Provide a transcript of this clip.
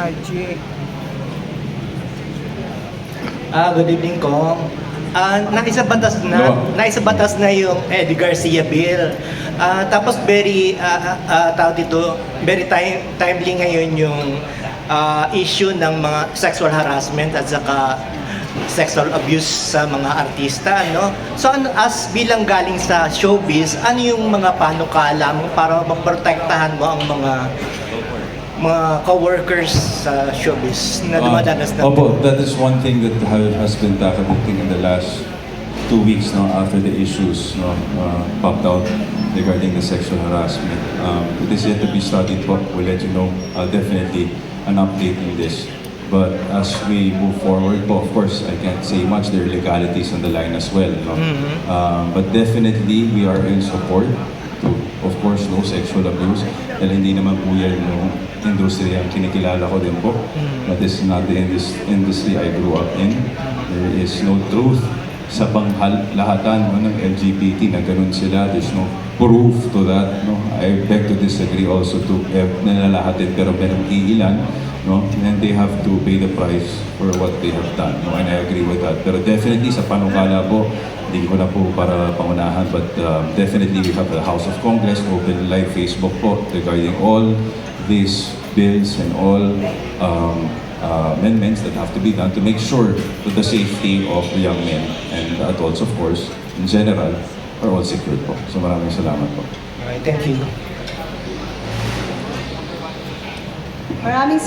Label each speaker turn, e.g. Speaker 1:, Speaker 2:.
Speaker 1: RJ.
Speaker 2: Good evening, Kong. Naisabatas na yung Eddie Garcia bill. Tapos very timely ngayon yung issue ng mga sexual harassment at saka sexual abuse sa mga artista, no? So as bilang galing sa showbiz, ano yung mga panukala mo para maprotektahan mo ang mga co-workers sa showbiz na dumadanas na?
Speaker 3: Opo, that is one thing that has been takabuking in the last 2 weeks after the issues popped out regarding the sexual harassment. It is yet to be studied po. We'll let you know definitely an update in this. But as we move forward po, of course, I can't say much. There are legalities on the line as well. No? But definitely, we are in support to, of course, no sexual abuse. Dahil hindi naman po yan yung industry ang kinikilala ko din po. That is not the industry I grew up in. There is no truth sa panghalahatan ng LGBT na ganun sila. There's no proof to that. No? I beg to disagree also to nalalahatin pero merong iilan. No? And they have to pay the price for what they have done. No? And I agree with that. Pero definitely sa panukala po, hindi ko na po para pangunahan, but definitely we have the House of Congress open live Facebook po regarding all these bills and all amendments that have to be done to make sure that the safety of the young men and adults, of course, in general, are all secured po. So maraming salamat po.
Speaker 2: Alright, thank you.
Speaker 1: Maraming